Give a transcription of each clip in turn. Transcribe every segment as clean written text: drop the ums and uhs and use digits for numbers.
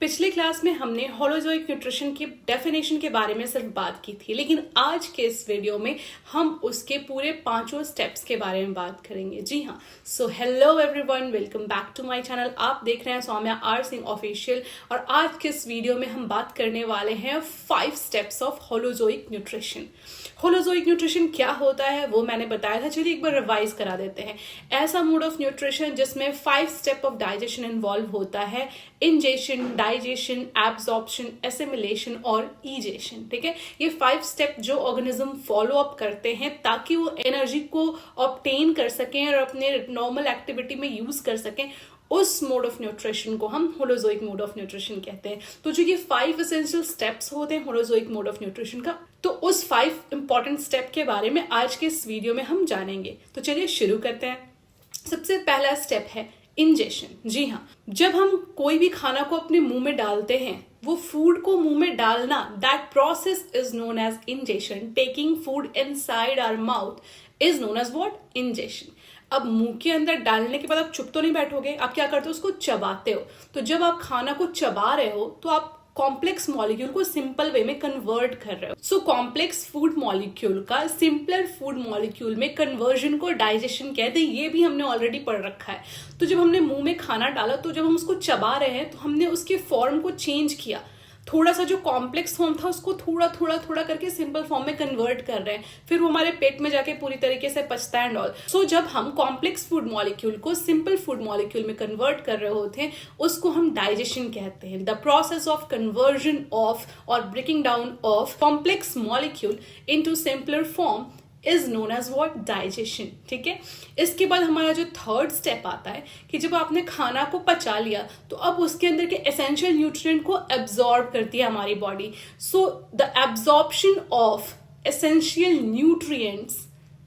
पिछले क्लास में हमने होलोजोइक न्यूट्रिशन की डेफिनेशन के बारे में सिर्फ बात की थी, लेकिन आज के इस वीडियो में हम उसके पूरे 5 स्टेप्स के बारे में बात करेंगे। जी हाँ, so hello everyone, welcome back to my channel. आप देख रहे हैं सौम्या आर सिंह ऑफिशियल और आज के इस वीडियो में हम बात करने वाले हैं 5 steps of holozoic nutrition. Holozoic nutrition क्या होता है वो मैंने बताया था, चलिए एक बार रिवाइज करा देते हैं। ऐसा मोड ऑफ न्यूट्रिशन जिसमें 5 स्टेप ऑफ डाइजेशन इन्वॉल्व होता है: इंजेशन, डाइजेशन, एब्जॉर्प्शन, एसिमिलेशन और ईजेशन। ठीक है, ये 5 स्टेप जो ऑर्गेनिज्म फॉलो अप करते हैं ताकि वो एनर्जी को ऑब्टेन कर सकें और अपने नॉर्मल एक्टिविटी में यूज कर सकें, उस मोड ऑफ न्यूट्रिशन को हम होलोजोइक मोड ऑफ न्यूट्रिशन कहते हैं। तो जो ये 5 एसेंशियल स्टेप्स होते हैं होलोजोइक मोड ऑफ न्यूट्रिशन का, तो उस 5 इंपॉर्टेंट स्टेप के बारे में आज के इस वीडियो में हम जानेंगे। तो चलिए शुरू करते हैं। सबसे पहला स्टेप है इंजेशन। जी हाँ, जब हम कोई भी खाना को अपने मुंह में डालते हैं, वो फूड को मुंह में डालना, that process is known as ingestion. Taking food inside our mouth is known as what? Ingestion. अब मुंह के अंदर डालने के बाद आप चुप तो नहीं बैठोगे, आप क्या करते हो? उसको चबाते हो। तो जब आप खाना को चबा रहे हो तो आप कॉम्प्लेक्स मॉलिक्यूल को सिंपल वे में कन्वर्ट कर रहे हो। सो कॉम्प्लेक्स फूड मॉलिक्यूल का सिंपलर फूड मॉलिक्यूल में कन्वर्जन को डाइजेशन कहते हैं। ये भी हमने ऑलरेडी पढ़ रखा है। तो जब हमने मुंह में खाना डाला तो जब हम उसको चबा रहे हैं तो हमने उसके फॉर्म को चेंज किया। थोड़ा सा जो कॉम्प्लेक्स फॉर्म था उसको थोड़ा करके सिंपल फॉर्म में कन्वर्ट कर रहे हैं, फिर वो हमारे पेट में जाके पूरी तरीके से पचता है एंड ऑल। सो जब हम कॉम्प्लेक्स फूड मॉलिक्यूल को सिंपल फूड मॉलिक्यूल में कन्वर्ट कर रहे होते हैं, उसको हम डाइजेशन कहते हैं। The process of conversion of और breaking down of complex molecule into simpler form is known as what? Digestion. ठीक है, इसके बाद हमारा जो थर्ड स्टेप आता है कि जब आपने खाना को पचा लिया तो अब उसके अंदर के एसेंशियल न्यूट्रिएंट को एब्जॉर्ब करती है हमारी body. So the absorption of essential nutrients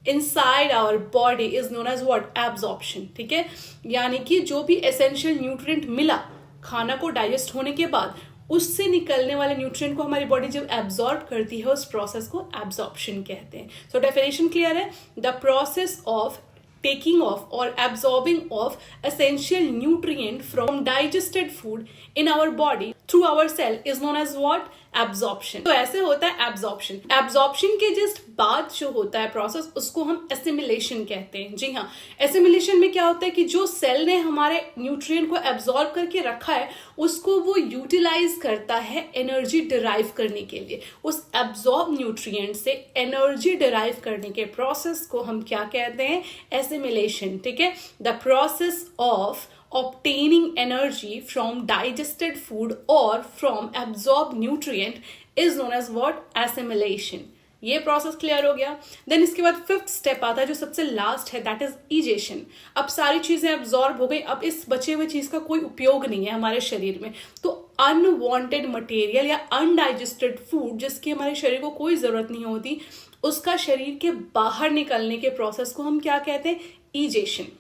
inside our body is known as what? Absorption. ठीक है, यानी कि जो भी एसेंशियल न्यूट्रिएंट मिला खाना को डाइजेस्ट होने के बाद, उससे निकलने वाले न्यूट्रिएंट को हमारी बॉडी जब एब्जॉर्ब करती है, उस प्रोसेस को एब्जॉर्प्शन कहते हैं। सो डेफिनेशन क्लियर है? The process of taking off or absorbing of essential nutrient from digested food in our body through our cell is known as what? Absorption. तो ऐसे होता है एब्जॉर्प्शन। एब्जॉर्प्शन के just बाद जो होता है प्रोसेस, उसको हम एसिमिलेशन कहते हैं। जी हाँ, एसिमिलेशन में क्या होता है कि जो सेल ने हमारे न्यूट्रिएंट को एब्जॉर्ब करके रखा है, उसको वो यूटिलाइज करता है एनर्जी डिराइव करने के लिए। उस एब्जॉर्ब न्यूट्रिएंट से एनर्जी डिराइव करने के प्रोसेस को हम क्या कहते हैं? एसिमिलेशन। ठीक है, the process of obtaining energy from digested food or from absorbed nutrient is known as what? Assimilation. ये प्रोसेस क्लियर हो गया। देन इसके बाद 5th स्टेप आता है जो सबसे लास्ट है, दैट इज ईजेशन। अब सारी चीजें एब्जॉर्ब हो गई, अब इस बचे हुए चीज का कोई उपयोग नहीं है हमारे शरीर में। तो अनवांटेड मटेरियल या अनडाइजेस्टेड फूड जिसकी हमारे शरीर को कोई जरूरत नहीं होती, उसका शरीर के बाहर निकलने के प्रोसेस को हम क्या कहते हैं? ईजेशन।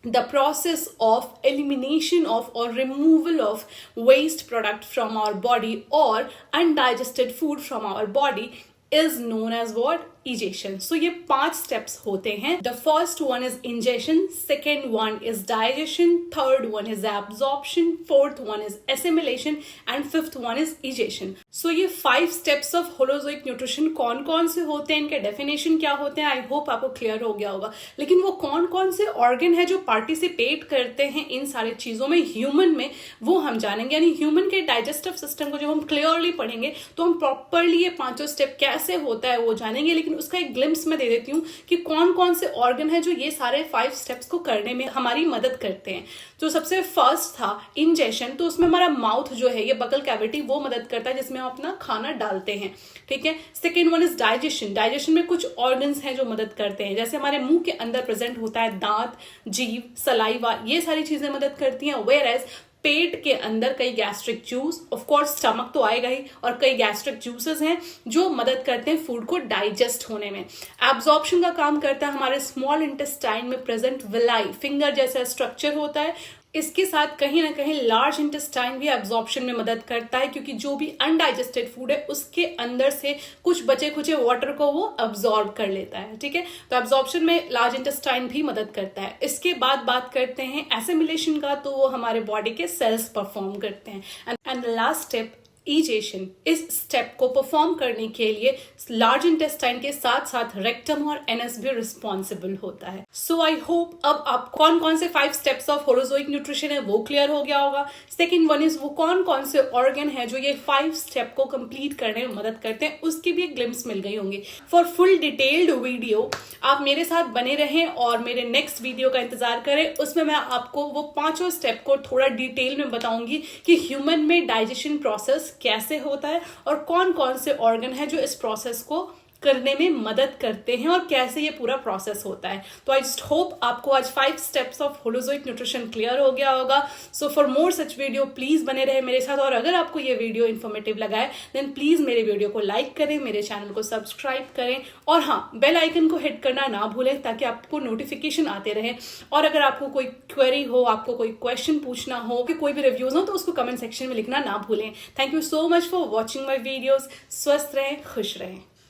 The process of elimination of or removal of waste product from our body or undigested food from our body is known as what? Egestion. So ये 5 steps होते हैं। The first one is ingestion, second one is digestion, third one is absorption, fourth one is assimilation and fifth one is egestion. So ये 5 steps of holozoic nutrition कौन कौन से होते हैं, इनके डेफिनेशन क्या होते हैं, आई होप आपको क्लियर हो गया होगा। लेकिन वो कौन कौन से ऑर्गन है जो पार्टिसिपेट करते हैं इन सारी चीजों में ह्यूमन में, वो हम जानेंगे। यानी ह्यूमन के डाइजेस्टिव सिस्टम को जब हम क्लियरली पढ़ेंगे तो हम प्रॉपरली ये 5 स्टेप कैसे होता है वो जानेंगे। लेकिन उसका एक ग्लिम्स में दे देती हूँ कि कौन कौन से ऑर्गन है जो ये सारे 5 स्टेप्स को करने में हमारी मदद करते हैं। तो सबसे फर्स्ट था इंजेशन। तो उसमें हमारा माउथ जो है, ये बकल कैविटी, वो मदद करता है जिसमें हम अपना खाना डालते हैं। ठीक है, second one is digestion. Digestion में कुछ ऑर्गन्स हैं जो मदद करते हैं, जैसे हमारे मुंह के अंदर प्रेजेंट होता है दांत, जीभ, सलाइवा, ये सारी चीजें मदद करती हैं। वेयर एज पेट के अंदर कई gastric juice, of course stomach तो आएगा ही, और कई गैस्ट्रिक जूसेस हैं जो मदद करते हैं फूड को डाइजेस्ट होने में। एब्जॉर्प्शन का काम करता है हमारे स्मॉल इंटेस्टाइन में प्रेजेंट विलाई, फिंगर जैसा स्ट्रक्चर होता है, इसके साथ कहीं ना कहीं लार्ज इंटेस्टाइन भी एब्जॉर्प्शन में मदद करता है, क्योंकि जो भी अनडाइजेस्टेड फूड है उसके अंदर से कुछ बचे खुचे वाटर को वो अब्जॉर्ब कर लेता है। ठीक है, तो एब्जॉर्प्शन में लार्ज इंटेस्टाइन भी मदद करता है। इसके बाद बात करते हैं एसिमिलेशन का, तो वो हमारे बॉडी के सेल्स परफॉर्म करते हैं। And last step ईजेशन। इस स्टेप को परफॉर्म करने के लिए लार्ज इंटेस्टाइन के साथ साथ रेक्टम और एनस भी रिस्पॉन्सिबल होता है। सो आई होप अब आप कौन कौन से 5 स्टेप्स ऑफ होलोजोइक न्यूट्रिशन है वो क्लियर हो गया होगा। सेकेंड वन इज वो कौन कौन से ऑर्गन है जो ये 5 स्टेप को कंप्लीट करने में मदद करते हैं, उसकी भी एक ग्लिम्स मिल गई होंगी। फॉर फुल डिटेल्ड वीडियो आप मेरे साथ बने रहें और मेरे नेक्स्ट वीडियो का इंतजार करें। उसमें मैं आपको वो 5 स्टेप को थोड़ा डिटेल में बताऊंगी कि ह्यूमन में डाइजेशन प्रोसेस कैसे होता है और कौन कौन से ऑर्गन है जो इस प्रोसेस को करने में मदद करते हैं और कैसे ये पूरा प्रोसेस होता है। तो आई जस्ट होप आपको आज 5 steps of holozoic nutrition clear हो गया होगा। So for more such video please बने रहे मेरे साथ, और अगर आपको ये वीडियो इन्फॉर्मेटिव लगा है देन प्लीज मेरे वीडियो को लाइक करें, मेरे चैनल को सब्सक्राइब करें और हाँ, बेल आइकन को हिट करना ना भूलें ताकि आपको नोटिफिकेशन आते रहे। और अगर आपको कोई क्वेरी हो, आपको कोई क्वेश्चन पूछना हो कि कोई भी रिव्यूज हो, तो उसको कमेंट सेक्शन में लिखना ना भूलें। Thank you so much for watching my videos. स्वस्थ रहें, खुश रहें।